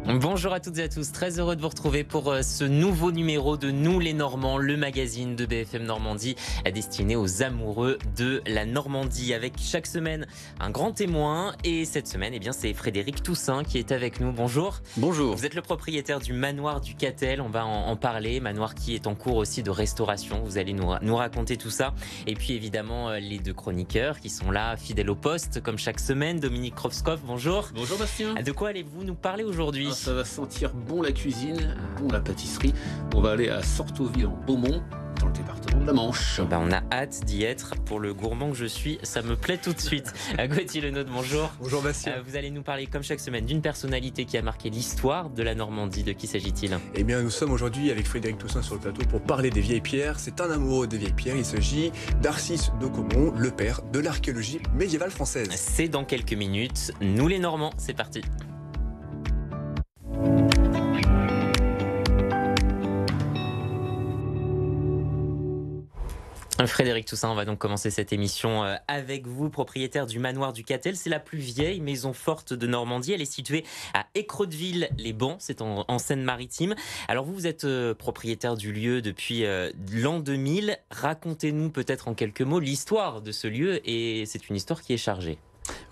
Bonjour à toutes et à tous, très heureux de vous retrouver pour ce nouveau numéro de Nous les Normands, le magazine de BFM Normandie destiné aux amoureux de la Normandie, avec chaque semaine un grand témoin. Et cette semaine, c'est Frédéric Toussaint qui est avec nous. Bonjour. Bonjour. Vous êtes le propriétaire du manoir du Catel, on va en parler, manoir qui est en cours aussi de restauration. Vous allez nous raconter tout ça. Et puis évidemment les deux chroniqueurs qui sont là, fidèles au poste, comme chaque semaine. Dominique Krovskov, bonjour. Bonjour Bastien. De quoi allez-vous nous parler aujourd'hui ? Ça va sentir bon la cuisine, bon la pâtisserie. On va aller à Sortoville en Beaumont, dans le département de la Manche. On a hâte d'y être. Pour le gourmand que je suis, ça me plaît tout de suite. Gauthier Lenôtre, bonjour. Bonjour Bastien. Vous allez nous parler comme chaque semaine d'une personnalité qui a marqué l'histoire de la Normandie. De qui s'agit-il ? Eh bien, nous sommes aujourd'hui avec Frédéric Toussaint sur le plateau pour parler des vieilles pierres. C'est un amoureux des vieilles pierres. Il s'agit d'Arcis de Caumont, le père de l'archéologie médiévale française. C'est dans quelques minutes. Nous les Normands, c'est parti. Frédéric Toussaint, on va donc commencer cette émission avec vous, propriétaire du manoir du Catel. C'est la plus vieille maison forte de Normandie. Elle est située à Écreville-les-Bans, c'est en Seine-Maritime. Alors vous êtes propriétaire du lieu depuis l'an 2000. Racontez-nous peut-être en quelques mots l'histoire de ce lieu, et c'est une histoire qui est chargée.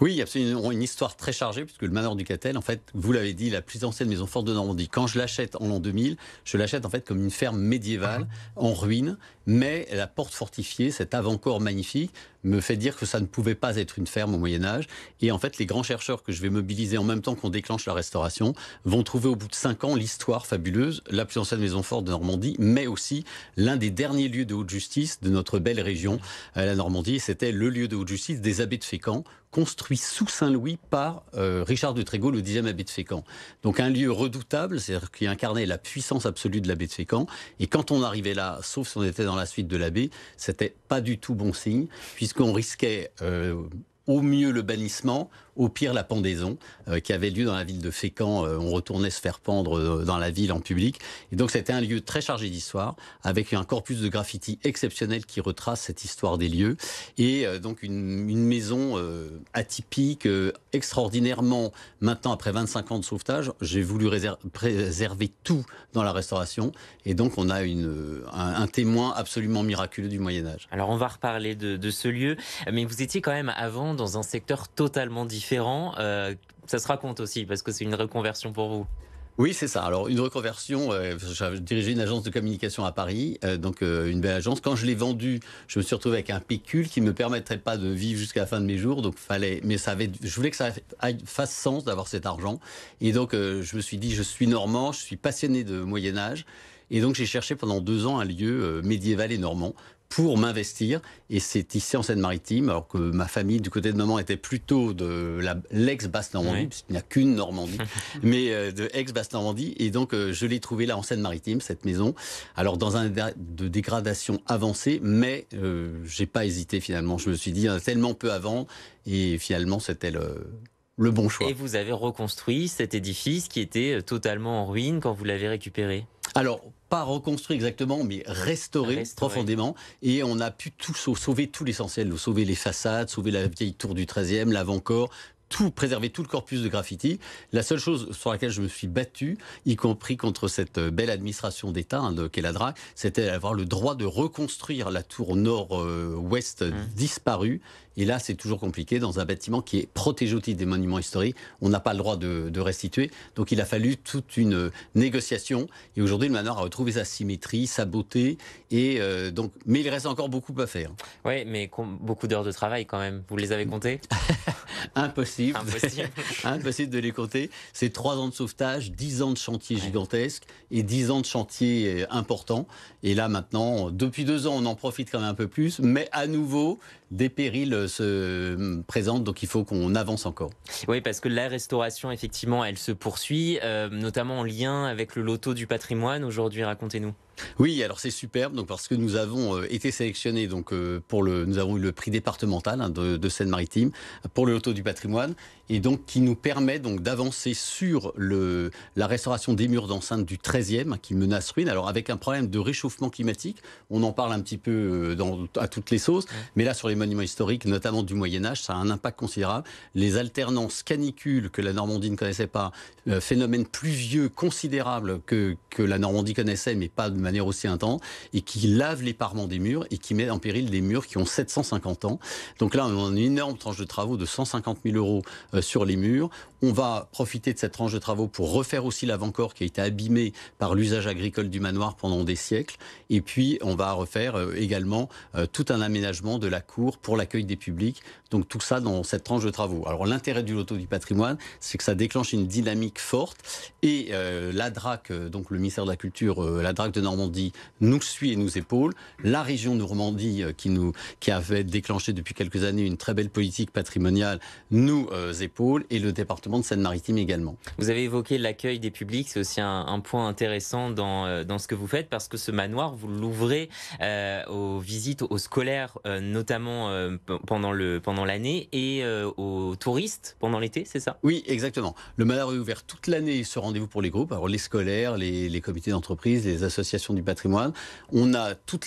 Oui, absolument, une histoire très chargée, puisque le manoir du Catel, en fait, vous l'avez dit, la plus ancienne maison forte de Normandie. Quand je l'achète en l'an 2000, je l'achète en fait comme une ferme médiévale en ruine, mais la porte fortifiée, cet avant-corps magnifique, me fait dire que ça ne pouvait pas être une ferme au Moyen-Âge. Et en fait, les grands chercheurs que je vais mobiliser en même temps qu'on déclenche la restauration vont trouver au bout de 5 ans l'histoire fabuleuse, la plus ancienne maison forte de Normandie, mais aussi l'un des derniers lieux de haute justice de notre belle région, la Normandie. C'était le lieu de haute justice des abbés de Fécamp, construit sous Saint-Louis par Richard de Trégaud, le 10e abbé de Fécamp. Donc un lieu redoutable, c'est-à-dire qui incarnait la puissance absolue de l'abbé de Fécamp. Et quand on arrivait là, sauf si on était dans la suite de l'abbé, c'était pas du tout bon signe, puisqu'on risquait au mieux le bannissement, au pire la pendaison, qui avait lieu dans la ville de Fécamp. On retournait se faire pendre dans la ville en public. Et donc c'était un lieu très chargé d'histoire, avec un corpus de graffiti exceptionnel qui retrace cette histoire des lieux. Et donc une maison atypique, extraordinairement, maintenant après 25 ans de sauvetage, j'ai voulu préserver tout dans la restauration. Et donc on a un témoin absolument miraculeux du Moyen-Âge. Alors on va reparler de ce lieu, mais vous étiez quand même avant dans un secteur totalement différent. Ça se raconte aussi, parce que c'est une reconversion pour vous. Oui, c'est ça. Alors, une reconversion, j'avais dirigé une agence de communication à Paris, donc une belle agence. Quand je l'ai vendue, je me suis retrouvé avec un pécule qui ne me permettrait pas de vivre jusqu'à la fin de mes jours. Donc, je voulais que ça fasse sens d'avoir cet argent. Et donc, je me suis dit, je suis normand, je suis passionné de Moyen-Âge. Et donc, j'ai cherché pendant 2 ans un lieu médiéval et normand pour m'investir, et c'est ici en Seine-Maritime, alors que ma famille du côté de maman était plutôt de l'ex-Basse-Normandie, Oui. puisqu'il n'y a qu'une Normandie, mais de ex-Basse-Normandie, et donc je l'ai trouvée là en Seine-Maritime, cette maison, alors dans un état de dégradation avancée, mais j'ai pas hésité finalement, je me suis dit, il y en a tellement peu à vendre, et finalement c'était le bon choix. Et vous avez reconstruit cet édifice qui était totalement en ruine quand vous l'avez récupéré. Alors, pas reconstruit exactement, mais restauré profondément. Et on a pu sauver tout l'essentiel. Sauver les façades, sauver la vieille tour du 13e, l'avant-corps, préserver tout le corpus de graffiti. La seule chose sur laquelle je me suis battu, y compris contre cette belle administration d'État qu'est la DRAC, c'était d'avoir le droit de reconstruire la tour nord-ouest disparue. Et là, c'est toujours compliqué dans un bâtiment qui est protégé au titre des monuments historiques. On n'a pas le droit de restituer. Donc, il a fallu toute une négociation. Et aujourd'hui, le manoir a retrouvé sa symétrie, sa beauté. Et mais il reste encore beaucoup à faire. Oui, mais beaucoup d'heures de travail quand même. Vous les avez comptées ? Impossible. Impossible de les compter. C'est 3 ans de sauvetage, 10 ans de chantier gigantesque et 10 ans de chantier important. Et là, maintenant, depuis 2 ans, on en profite quand même un peu plus. Mais à nouveau, des périls se présentent, donc il faut qu'on avance encore. Oui, parce que la restauration, effectivement, elle se poursuit, notamment en lien avec le loto du patrimoine. Aujourd'hui, racontez-nous. Oui, alors c'est superbe, donc parce que nous avons été sélectionnés donc nous avons eu le prix départemental de Seine-Maritime pour le loto du patrimoine, et donc qui nous permet donc d'avancer sur la restauration des murs d'enceinte du 13e qui menace ruine. Alors avec un problème de réchauffement climatique, on en parle un petit peu à toutes les sauces, mais là sur les monuments historiques, notamment du Moyen Âge, ça a un impact considérable. Les alternances canicules que la Normandie ne connaissait pas, phénomène pluvieux considérable que la Normandie connaissait, mais pas de manière aussi intense, et qui lave les parements des murs et qui met en péril des murs qui ont 750 ans. Donc là, on a une énorme tranche de travaux de 150 000 euros sur les murs. On va profiter de cette tranche de travaux pour refaire aussi l'avant-corps qui a été abîmé par l'usage agricole du manoir pendant des siècles. Et puis, on va refaire également tout un aménagement de la cour pour l'accueil des publics. Donc tout ça dans cette tranche de travaux. Alors l'intérêt du loto du patrimoine, c'est que ça déclenche une dynamique forte. Et la DRAC, donc le ministère de la Culture, la DRAC de Normandie, nous suit et nous épaule. La région Normandie, qui avait déclenché depuis quelques années une très belle politique patrimoniale, nous épaule, et le département de Seine-Maritime également. Vous avez évoqué l'accueil des publics, c'est aussi un point intéressant dans ce que vous faites, parce que ce manoir, vous l'ouvrez aux visites, aux scolaires, notamment pendant l'année, et aux touristes pendant l'été, c'est ça? Oui, exactement. Le manoir est ouvert toute l'année, ce rendez-vous pour les groupes, alors les scolaires, les comités d'entreprise, les associations du patrimoine. On a tout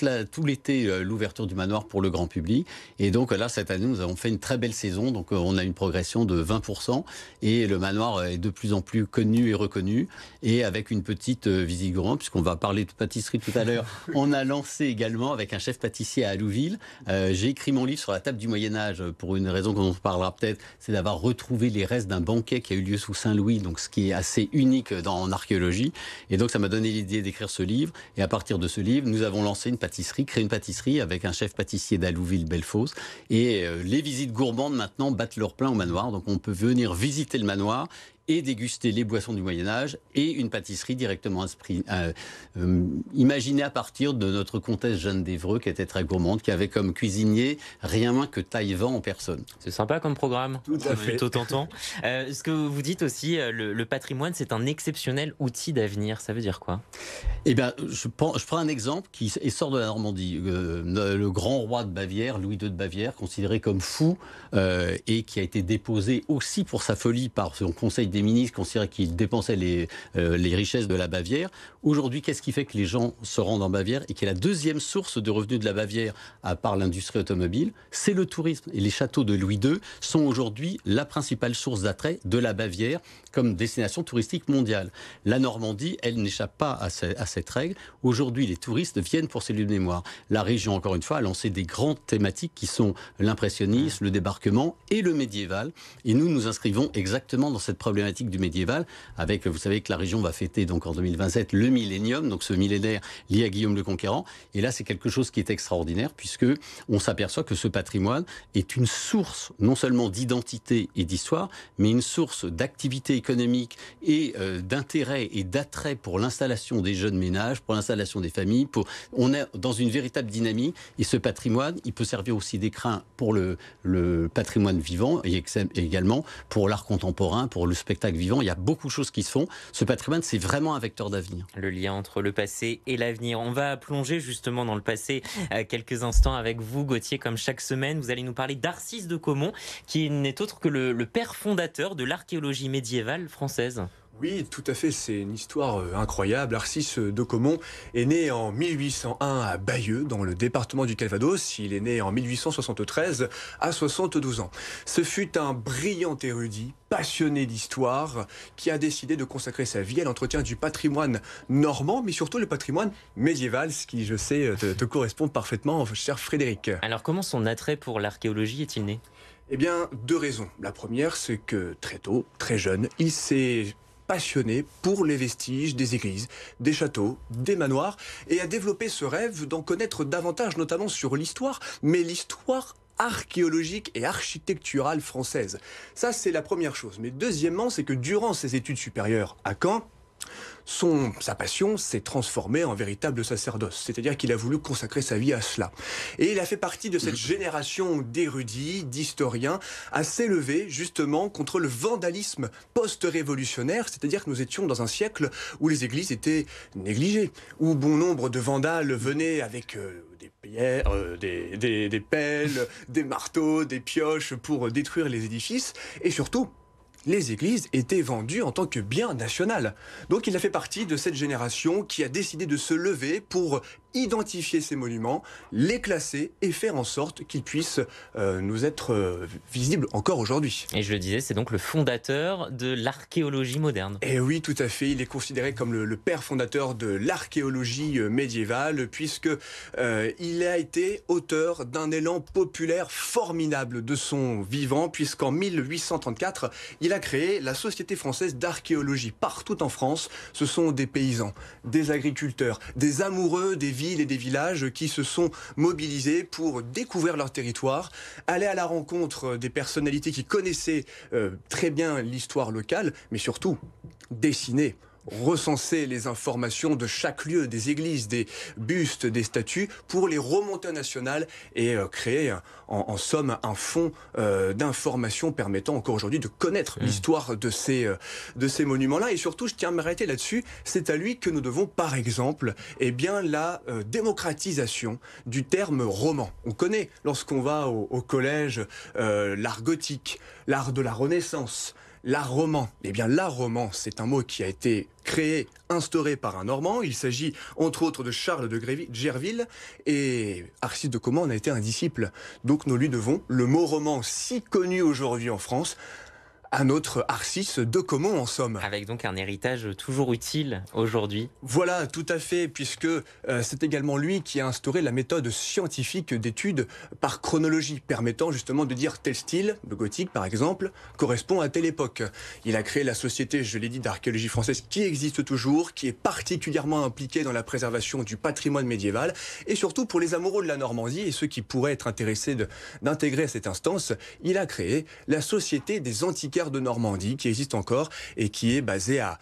l'été l'ouverture du manoir pour le grand public. Et donc là, cette année, nous avons fait une très belle saison. Donc on a une progression de 20%. Et le manoir est de plus en plus connu et reconnu. Et avec une petite visite gourmande, puisqu'on va parler de pâtisserie tout à l'heure, on a lancé également avec un chef pâtissier à Allouville. J'ai écrit mon livre sur la table du Moyen-Âge pour une raison dont on parlera peut-être, c'est d'avoir retrouvé les restes d'un banquet qui a eu lieu sous Saint-Louis, donc ce qui est assez unique en archéologie. Et donc ça m'a donné l'idée d'écrire ce livre. Et à partir de ce livre, nous avons lancé créé une pâtisserie avec un chef pâtissier d'Allouville-Belfos. Et les visites gourmandes maintenant battent leur plein au manoir. Donc on peut venir visiter le manoir et déguster les boissons du Moyen-Âge et une pâtisserie directement imaginée à partir de notre comtesse Jeanne d'Évreux, qui était très gourmande, qui avait comme cuisinier rien moins que Taillevent en personne. C'est sympa comme programme. Tout à fait. Plutôt tentant. Ce que vous dites aussi, le patrimoine, c'est un exceptionnel outil d'avenir. Ça veut dire quoi? Eh bien, je prends un exemple qui sort de la Normandie. Le grand roi de Bavière, Louis II de Bavière, considéré comme fou et qui a été déposé aussi pour sa folie par son conseil des ministres, considérait qu'il dépensait les richesses de la Bavière. Aujourd'hui, qu'est-ce qui fait que les gens se rendent en Bavière et qui est la deuxième source de revenus de la Bavière, à part l'industrie automobile? C'est le tourisme. Et les châteaux de Louis II sont aujourd'hui la principale source d'attrait de la Bavière comme destination touristique mondiale. La Normandie, elle n'échappe pas à cette règle. Aujourd'hui, les touristes viennent pour ces lieux de mémoire. La région, encore une fois, a lancé des grandes thématiques qui sont l'impressionnisme, le débarquement et le médiéval. Et nous nous inscrivons exactement dans cette problématique du médiéval. Avec, vous savez que la région va fêter donc en 2027 le millénium, donc ce millénaire lié à Guillaume le Conquérant. Et là, c'est quelque chose qui est extraordinaire puisque on s'aperçoit que ce patrimoine est une source non seulement d'identité et d'histoire, mais une source d'activité économique et d'intérêt et d'attrait pour l'installation des jeunes ménages, pour l'installation des familles. On est dans une véritable dynamique et ce patrimoine, il peut servir aussi d'écrin pour le patrimoine vivant et également pour l'art contemporain, pour le spectacle vivant. Il y a beaucoup de choses qui se font. Ce patrimoine, c'est vraiment un vecteur d'avenir. Le lien entre le passé et l'avenir. On va plonger justement dans le passé quelques instants avec vous, Gauthier, comme chaque semaine. Vous allez nous parler d'Arcis de Caumont, qui n'est autre que le père fondateur de l'archéologie médiévale française. Oui, tout à fait, c'est une histoire incroyable. Arcis de Caumont est né en 1801 à Bayeux, dans le département du Calvados. Il est né en 1873 à 72 ans. Ce fut un brillant érudit, passionné d'histoire, qui a décidé de consacrer sa vie à l'entretien du patrimoine normand, mais surtout le patrimoine médiéval, ce qui, je sais, te correspond parfaitement, cher Frédéric. Alors, comment son attrait pour l'archéologie est-il né? Eh bien, deux raisons. La première, c'est que très tôt, très jeune, il s'est passionné pour les vestiges des églises, des châteaux, des manoirs, et a développé ce rêve d'en connaître davantage, notamment sur l'histoire, mais l'histoire archéologique et architecturale française. Ça, c'est la première chose. Mais deuxièmement, c'est que durant ses études supérieures à Caen, sa passion s'est transformée en véritable sacerdoce. C'est-à-dire qu'il a voulu consacrer sa vie à cela. Et il a fait partie de cette génération d'érudits, d'historiens, à s'élever justement contre le vandalisme post-révolutionnaire. C'est-à-dire que nous étions dans un siècle où les églises étaient négligées, où bon nombre de vandales venaient avec des pierres, des pelles, des marteaux, des pioches pour détruire les édifices, et surtout, les églises étaient vendues en tant que bien national. Donc il a fait partie de cette génération qui a décidé de se lever pour identifier ces monuments, les classer et faire en sorte qu'ils puissent nous être visibles encore aujourd'hui. Et je le disais, c'est donc le fondateur de l'archéologie moderne. Et oui, tout à fait. Il est considéré comme le père fondateur de l'archéologie médiévale, puisque il a été auteur d'un élan populaire formidable de son vivant, puisqu'en 1834, il a créé la Société française d'archéologie. Partout en France, ce sont des paysans, des agriculteurs, des amoureux des villes et des villages qui se sont mobilisés pour découvrir leur territoire, aller à la rencontre des personnalités qui connaissaient très bien l'histoire locale, mais surtout dessiner, recenser les informations de chaque lieu, des églises, des bustes, des statues, pour les remonter nationales et créer en somme un fonds d'informations permettant encore aujourd'hui de connaître l'histoire de ces monuments-là. Et surtout, je tiens à m'arrêter là-dessus, c'est à lui que nous devons par exemple la démocratisation du terme roman. On connaît, lorsqu'on va au collège, l'art gothique, l'art de la Renaissance, l'art roman. Eh bien, l'art roman, c'est un mot qui a été créé, instauré par un Normand. Il s'agit, entre autres, de Charles de Gerville. Et Arcisse de Caumont en a été un disciple. Donc, nous lui devons le mot roman, si connu aujourd'hui en France, à notre Arcisse de Caumont, en somme. Avec donc un héritage toujours utile aujourd'hui. Voilà, tout à fait, puisque c'est également lui qui a instauré la méthode scientifique d'étude par chronologie, permettant justement de dire tel style, le gothique par exemple, correspond à telle époque. Il a créé la société, je l'ai dit, d'archéologie française qui existe toujours, qui est particulièrement impliquée dans la préservation du patrimoine médiéval, et surtout pour les amoureux de la Normandie et ceux qui pourraient être intéressés d'intégrer cette instance, il a créé la Société des antiquaires de Normandie, qui existe encore et qui est basée à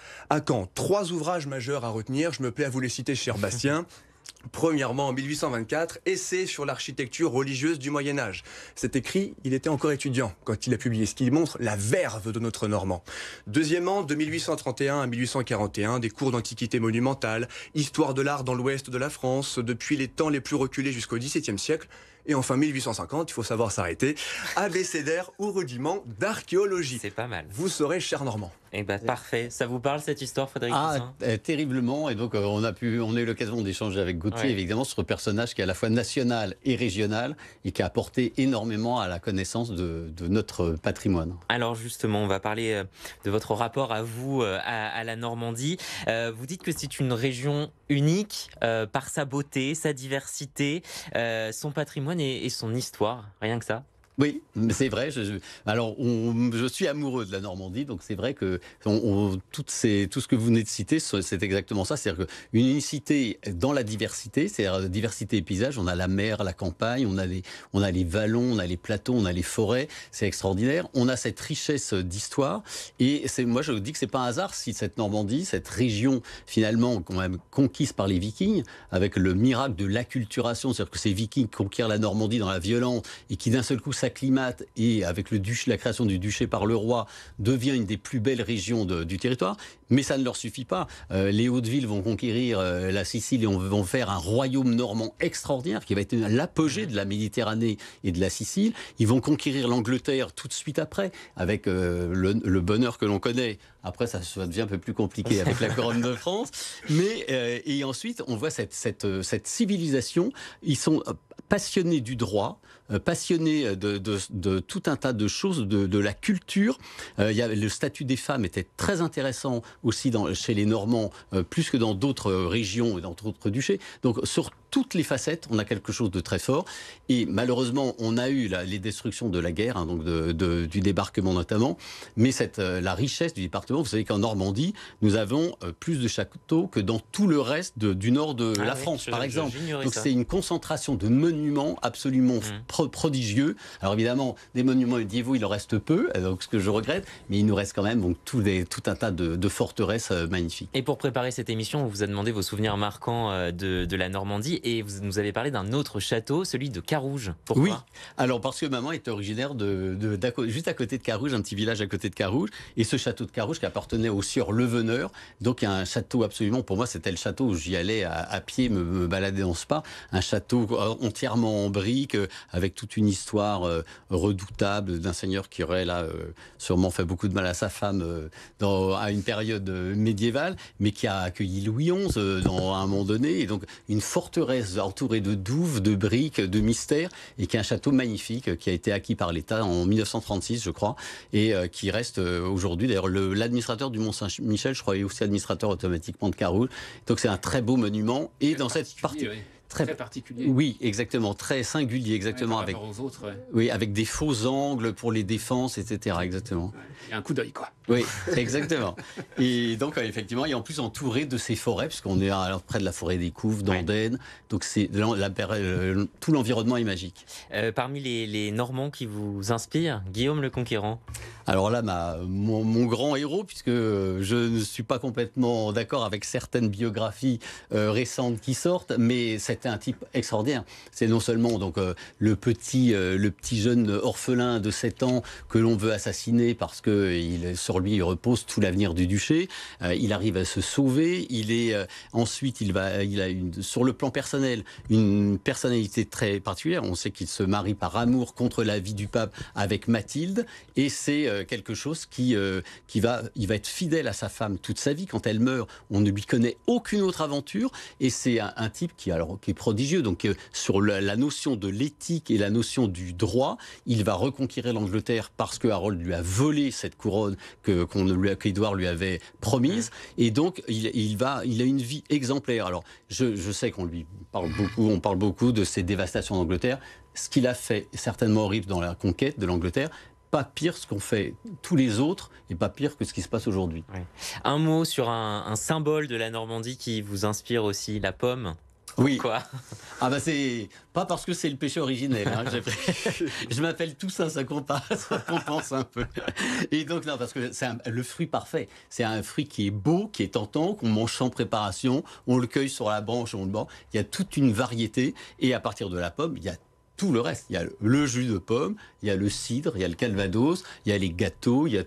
Caen. 3 ouvrages majeurs à retenir, je me plais à vous les citer, cher Bastien. Premièrement, en 1824, Essai sur l'architecture religieuse du Moyen-Âge. Cet écrit, il était encore étudiant quand il a publié, ce qui montre la verve de notre Normand. Deuxièmement, de 1831 à 1841, des cours d'antiquité monumentale, histoire de l'art dans l'ouest de la France, depuis les temps les plus reculés jusqu'au XVIIe siècle. Et enfin, 1850, il faut savoir s'arrêter, abécédaire ou rudiment d'archéologie. C'est pas mal. Vous serez, cher Normand. Eh ben, parfait. Ça vous parle cette histoire, Frédéric Toussaint ? Terriblement. Et donc, on a eu l'occasion d'échanger avec Gauthier, évidemment, sur ce personnage qui est à la fois national et régional et qui a apporté énormément à la connaissance de notre patrimoine. Alors justement, on va parler de votre rapport à vous, à la Normandie. Vous dites que c'est une région unique par sa beauté, sa diversité, son patrimoine et son histoire. Rien que ça. Oui, c'est vrai. Je suis amoureux de la Normandie, donc c'est vrai que tout ce que vous venez de citer, c'est exactement ça. C'est-à-dire qu'une unicité dans la diversité, c'est-à-dire la diversité des paysages. On a la mer, la campagne, on a les vallons, on a les plateaux, on a les forêts. C'est extraordinaire. On a cette richesse d'histoire. Et moi, je dis que c'est pas un hasard si cette Normandie, cette région finalement quand même conquise par les Vikings, avec le miracle de l'acculturation, c'est-à-dire que ces Vikings conquièrent la Normandie dans la violence et qui d'un seul coup s'acclimate et avec la création du duché par le roi devient une des plus belles régions du territoire. Mais ça ne leur suffit pas. Les Hautes-Villes vont conquérir la Sicile et vont faire un royaume normand extraordinaire qui va être l'apogée de la Méditerranée et de la Sicile. Ils vont conquérir l'Angleterre tout de suite après avec le bonheur que l'on connaît. Après, ça devient un peu plus compliqué avec la couronne de France. Et ensuite, on voit cette civilisation. Ils sont passionnés du droit, passionnés de tout un tas de choses, de la culture. Le statut des femmes était très intéressant aussi chez les Normands, plus que dans d'autres régions et dans d'autres duchés. Donc, sur toutes les facettes, on a quelque chose de très fort. Et malheureusement, on a eu les destructions de la guerre, hein, donc du débarquement notamment. Mais la richesse du département, vous savez qu'en Normandie, nous avons plus de châteaux que dans tout le reste du nord de la France, par exemple. Donc c'est une concentration de monuments absolument prodigieux. Alors évidemment, des monuments médiévaux, il en reste peu, donc ce que je regrette, mais il nous reste quand même donc, tout un tas de forteresses magnifiques. Et pour préparer cette émission, on vous a demandé vos souvenirs marquants de la Normandie, et vous nous avez parlé d'un autre château, celui de Carouge. Pourquoi ? Oui, alors parce que maman est originaire juste à côté de Carouge, un petit village à côté de Carouge, et ce château de Carouge qui appartenait au sieur Leveneur, donc il y a un château absolument, pour moi c'était le château où j'y allais à pied, me balader dans Spa, un château entièrement en briques, avec toute une histoire redoutable d'un seigneur qui aurait là sûrement fait beaucoup de mal à sa femme à une période médiévale, mais qui a accueilli Louis XI à un moment donné, et donc une forteresse entourée de douves, de briques, de mystères, et qui est un château magnifique qui a été acquis par l'État en 1936, je crois, et qui reste aujourd'hui. D'ailleurs, l'administrateur du Mont-Saint-Michel, je crois, est aussi administrateur automatiquement de Carouge. Donc c'est un très beau monument. Et très dans cette partie... Oui. Très particulier. Oui, exactement, très singulier, exactement, avec aux autres, oui, avec des faux angles pour les défenses, etc. Exactement. Il y a un coup d'œil, quoi. Oui, exactement. Et donc effectivement, il est en plus entouré de ces forêts, puisqu'on est près de la forêt des Couves, d'Andenne. Donc tout l'environnement est magique. Parmi les Normands qui vous inspirent, Guillaume le Conquérant. Alors là, mon grand héros, puisque je ne suis pas complètement d'accord avec certaines biographies récentes qui sortent, mais c'était un type extraordinaire. C'est non seulement donc le petit jeune orphelin de 7 ans que l'on veut assassiner parce que sur lui il repose tout l'avenir du duché. Il arrive à se sauver. Ensuite sur le plan personnel une personnalité très particulière. On sait qu'il se marie par amour contre la vie du pape avec Mathilde, et c'est quelque chose il va être fidèle à sa femme toute sa vie. Quand elle meurt, on ne lui connaît aucune autre aventure, et c'est un type qui est prodigieux. Donc sur la notion de l'éthique et la notion du droit, il va reconquérir l'Angleterre parce que Harold lui a volé cette couronne qu'Édouard lui avait promise, et donc il a une vie exemplaire. Alors je sais on parle beaucoup de ces dévastations d'Angleterre. Ce qu'il a fait est certainement horrible dans la conquête de l'Angleterre. Pas pire ce qu'ont fait tous les autres, et pas pire que ce qui se passe aujourd'hui. Ouais. Un mot sur un symbole de la Normandie qui vous inspire aussi, la pomme. Oui. Pourquoi ? C'est pas parce que c'est le péché originel. Je m'appelle Toussaint, ça compense un peu. Et donc non, parce que c'est le fruit parfait. C'est un fruit qui est beau, qui est tentant, qu'on mange sans préparation. On le cueille sur la branche, on le mange. Il y a toute une variété. Et à partir de la pomme, il y a tout le reste. Il y a le jus de pomme, il y a le cidre, il y a le calvados, il y a les gâteaux, il y a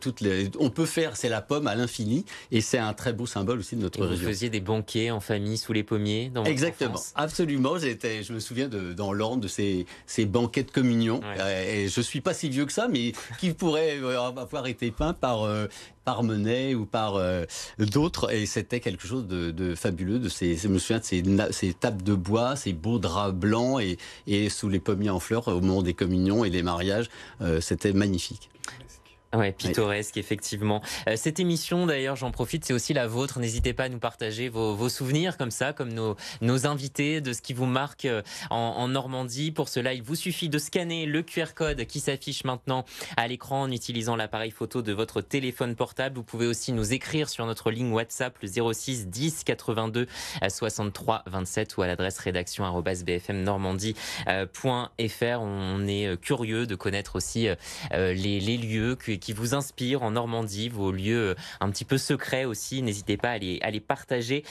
on peut faire, c'est la pomme à l'infini, et c'est un très beau symbole aussi de notre région. Vous faisiez des banquets en famille sous les pommiers dans votre Exactement, enfance. Absolument. Je me souviens dans l'Orne de ces banquets de communion. Ouais. Et je suis pas si vieux que ça, mais qui pourraient avoir été peints par Menet ou par d'autres, et c'était quelque chose de fabuleux. Je me souviens de ces tables de bois, ces beaux draps blancs, et sous les pommiers en fleurs au moment des communions et des mariages, c'était magnifique. Ouais, pittoresque, effectivement. Cette émission, d'ailleurs, j'en profite, c'est aussi la vôtre. N'hésitez pas à nous partager vos souvenirs comme ça, comme nos invités, de ce qui vous marque en Normandie. Pour cela, il vous suffit de scanner le QR code qui s'affiche maintenant à l'écran en utilisant l'appareil photo de votre téléphone portable. Vous pouvez aussi nous écrire sur notre ligne WhatsApp, le 06 10 82 63 27, ou à l'adresse rédaction@bfmnormandie.fr. On est curieux de connaître aussi les lieux qui vous inspirent en Normandie, vos lieux un petit peu secrets aussi. N'hésitez pas à les partager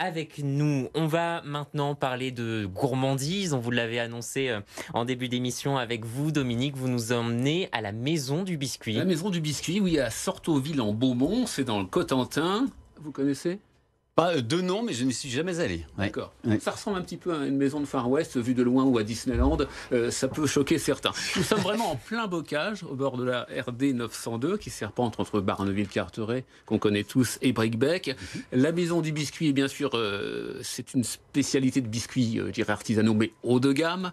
avec nous. On va maintenant parler de gourmandise. On vous l'avait annoncé en début d'émission avec vous, Dominique. Vous nous emmenez à la Maison du Biscuit. La Maison du Biscuit, oui, à Sortauville en Beaumont. C'est dans le Cotentin. Vous connaissez ? Pas de nom, mais je n'y suis jamais allé. D'accord. Ouais. Ça ressemble un petit peu à une maison de Far West vue de loin, ou à Disneyland. Ça peut choquer certains. Nous sommes vraiment en plein bocage, au bord de la RD 902, qui serpente entre Barneville-Carteret, qu'on connaît tous, et Bricbec. La Maison du Biscuit, bien sûr, c'est une spécialité de biscuits, je dirais artisanaux, mais haut de gamme.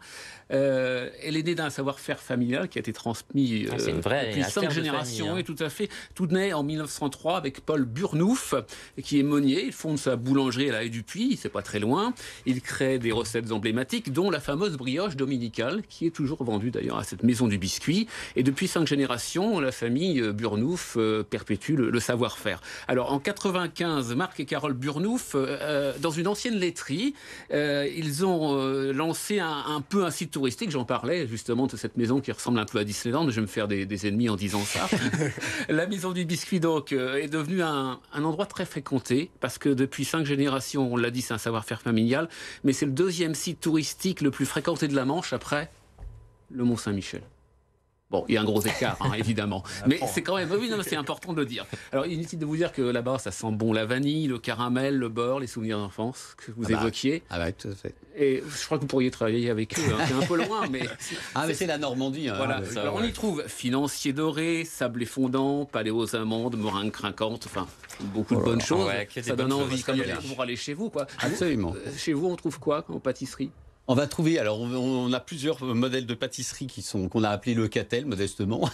Elle est née d'un savoir-faire familial qui a été transmis depuis 5 générations. Et tout à fait. Tout naît en 1903 avec Paul Burnouf, qui est meunier. Il fonde fonde sa boulangerie à la Haie du Puy, c'est pas très loin. Il crée des recettes emblématiques, dont la fameuse brioche dominicale, qui est toujours vendue d'ailleurs à cette maison du biscuit. Et depuis 5 générations, la famille Burnouf perpétue le savoir-faire. Alors en 95, Marc et Carole Burnouf, dans une ancienne laiterie, ils ont lancé un peu un site touristique. J'en parlais justement de cette maison qui ressemble un peu à Disneyland. Je vais me faire des ennemis en disant ça. La maison du biscuit donc est devenue un endroit très fréquenté parce que depuis 5 générations, on l'a dit, c'est un savoir-faire familial, mais c'est le 2e site touristique le plus fréquenté de la Manche après le Mont-Saint-Michel. Bon, il y a un gros écart, hein, évidemment. Mais c'est quand même... Oui, non, c'est important de le dire. Alors, inutile de vous dire que là-bas, ça sent bon la vanille, le caramel, le beurre, les souvenirs d'enfance que vous évoquiez. Ah bah, tout à fait. Et je crois que vous pourriez travailler avec eux. Hein. C'est un peu loin, mais... mais c'est la Normandie. Hein, voilà. Alors, on y trouve financier doré, sablé fondant, palais aux amandes, meringue craquante, enfin, beaucoup de bonnes choses. Ouais, ça donne envie comme pour aller chez vous, quoi. Absolument. Chez vous, on trouve quoi en pâtisserie ? On va trouver, alors on a plusieurs modèles de pâtisserie qu'on a appelé le Catel, modestement,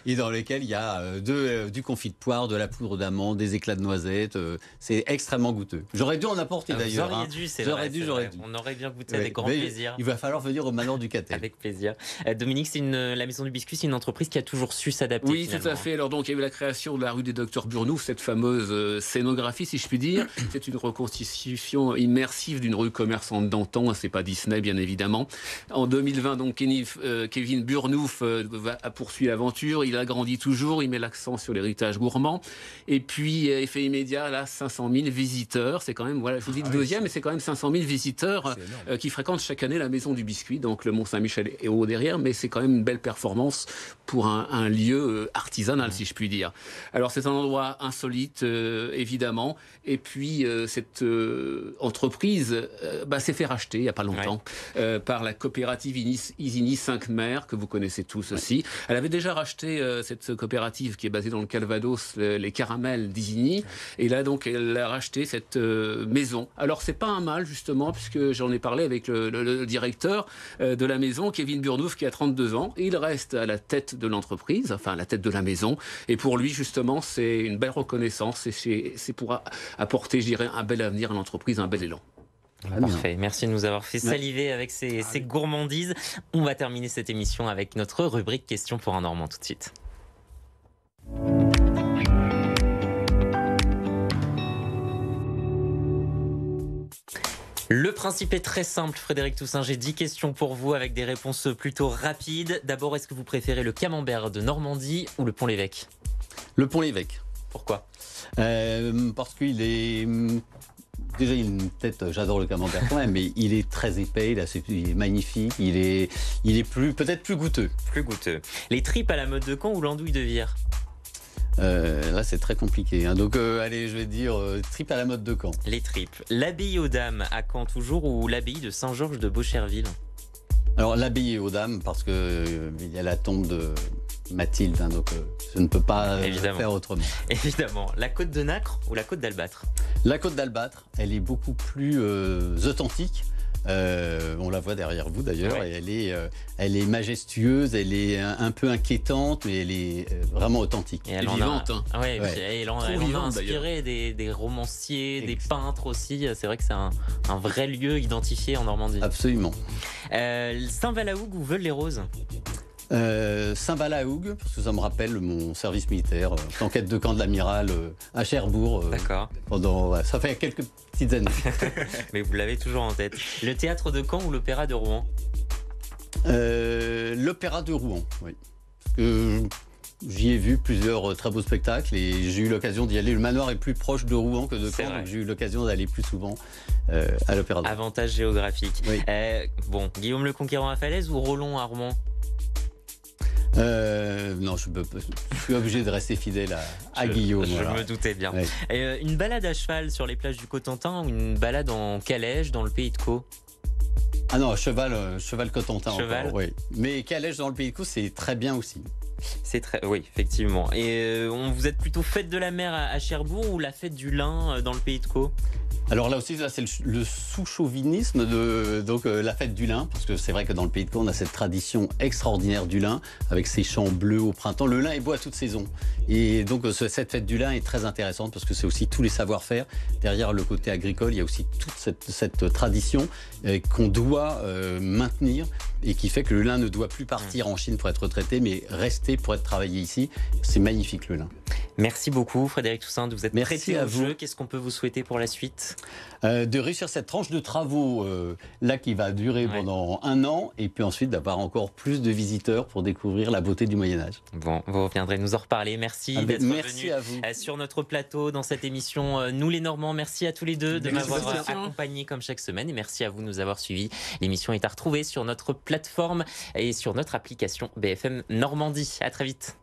et dans lesquels il y a du confit de poire, de la poudre d'amande, des éclats de noisettes. C'est extrêmement goûteux. J'aurais dû en apporter d'ailleurs. Vous auriez dû, c'est vrai. J'aurais dû. On aurait bien goûté avec grand plaisir. Il va falloir venir au Manoir du Catel. Avec plaisir. Dominique, la Maison du Biscuit, c'est une entreprise qui a toujours su s'adapter. Oui, tout à fait. Alors donc il y a eu la création de la rue des Docteurs Burnouf, cette fameuse scénographie, si je puis dire. C'est une reconstitution immersive d'une rue commerçante d'antan, c'est pas Disney bien évidemment. En 2020, donc Kevin Burnouf va poursuivre l'aventure, il agrandit toujours, il met l'accent sur l'héritage gourmand. Et puis, effet immédiat, là, 500 000 visiteurs, c'est quand même, voilà, je vous dis le 2e, mais c'est quand même 500 000 visiteurs qui fréquentent chaque année la Maison du Biscuit, donc le Mont-Saint-Michel est haut derrière, mais c'est quand même une belle performance pour un lieu artisanal, si je puis dire. Alors, c'est un endroit insolite, évidemment, et puis cette entreprise s'est fait racheter il n'y a pas longtemps par la coopérative Isigny 5 Mers, que vous connaissez tous aussi. Elle avait déjà racheté cette coopérative qui est basée dans le Calvados, les caramels d'Isigny, et là donc elle a racheté cette maison. Alors c'est pas un mal justement, puisque j'en ai parlé avec le directeur de la maison, Kevin Burnouf, qui a 32 ans, et il reste à la tête de l'entreprise, enfin à la tête de la maison, et pour lui justement c'est une belle reconnaissance, et c'est pour apporter, je dirais, un bel avenir à l'entreprise, un bel élan. Parfait, merci de nous avoir fait saliver avec ces gourmandises. On va terminer cette émission avec notre rubrique Questions pour un Normand tout de suite. Le principe est très simple, Frédéric Toussaint. J'ai 10 questions pour vous avec des réponses plutôt rapides. D'abord, est-ce que vous préférez le camembert de Normandie ou le Pont-l'Évêque ? Le Pont-l'Évêque. Pourquoi ? Parce qu'il est... Déjà, il a une tête, j'adore le camembert quand même, mais il est très épais, il est magnifique, il est peut-être plus goûteux. Plus goûteux. Les tripes à la mode de Caen ou l'andouille de Vire ? Là, c'est très compliqué. Hein. Donc, allez, je vais dire tripes à la mode de Caen. Les tripes. L'abbaye aux Dames à Caen toujours ou l'abbaye de Saint-Georges de Beaucherville ? Alors, l'abbaye aux Dames, parce que il y a la tombe de Mathilde, hein, donc je ne peux pas faire autrement. Évidemment. La côte de Nacre ou la côte d'Albâtre ? La côte d'Albâtre, elle est beaucoup plus authentique. On la voit derrière vous d'ailleurs, et elle est majestueuse, elle est un peu inquiétante, mais elle est vraiment authentique. Et elle est vivante. Elle en a inspiré des romanciers, des peintres aussi. C'est vrai que c'est un vrai lieu identifié en Normandie. Absolument. Saint-Valahougue ou Veules-les-Roses ? Saint-Valahougue, parce que ça me rappelle mon service militaire, enquête de camp de l'amiral à Cherbourg. D'accord. Ça fait quelques petites années. Mais vous l'avez toujours en tête. Le théâtre de Caen ou l'opéra de Rouen ? L'opéra de Rouen, oui. J'y ai vu plusieurs très beaux spectacles et j'ai eu l'occasion d'y aller. Le manoir est plus proche de Rouen que de Caen, donc j'ai eu l'occasion d'aller plus souvent à l'opéra de Rouen. Avantage géographique. Oui. Guillaume le Conquérant à Falaise ou Rollon à Rouen ? Non, je suis obligé de rester fidèle à Guillaume. Je me doutais bien. Ouais. Une balade à cheval sur les plages du Cotentin ou une balade en calèche dans le pays de Caux ? Ah non, cheval Cotentin cheval. Encore, oui. Mais calèche dans le pays de Caux, c'est très bien aussi. Oui, effectivement. Et vous êtes plutôt fête de la mer à Cherbourg ou la fête du lin dans le pays de Caux ? Alors là aussi, là, c'est le sous-chauvinisme donc la fête du lin, parce que c'est vrai que dans le Pays de Caux, on a cette tradition extraordinaire du lin, avec ses champs bleus au printemps. Le lin est beau à toute saison. Et donc cette fête du lin est très intéressante, parce que c'est aussi tous les savoir-faire. Derrière le côté agricole, il y a aussi toute cette tradition qu'on doit maintenir, et qui fait que le lin ne doit plus partir en Chine pour être traité, mais rester pour être travaillé ici. C'est magnifique, le lin. Merci beaucoup Frédéric Toussaint de vous être prêté à au vous. jeu. Qu'est-ce qu'on peut vous souhaiter pour la suite? De réussir cette tranche de travaux là qui va durer pendant 1 an, et puis ensuite d'avoir encore plus de visiteurs pour découvrir la beauté du Moyen-Âge. Bon, vous reviendrez nous en reparler. Merci d'être venu sur notre plateau dans cette émission Nous les Normands. Merci à tous les deux de m'avoir accompagné comme chaque semaine, et merci à vous de nous avoir suivis. L'émission est à retrouver sur notre plateforme et sur notre application BFM Normandie. À très vite.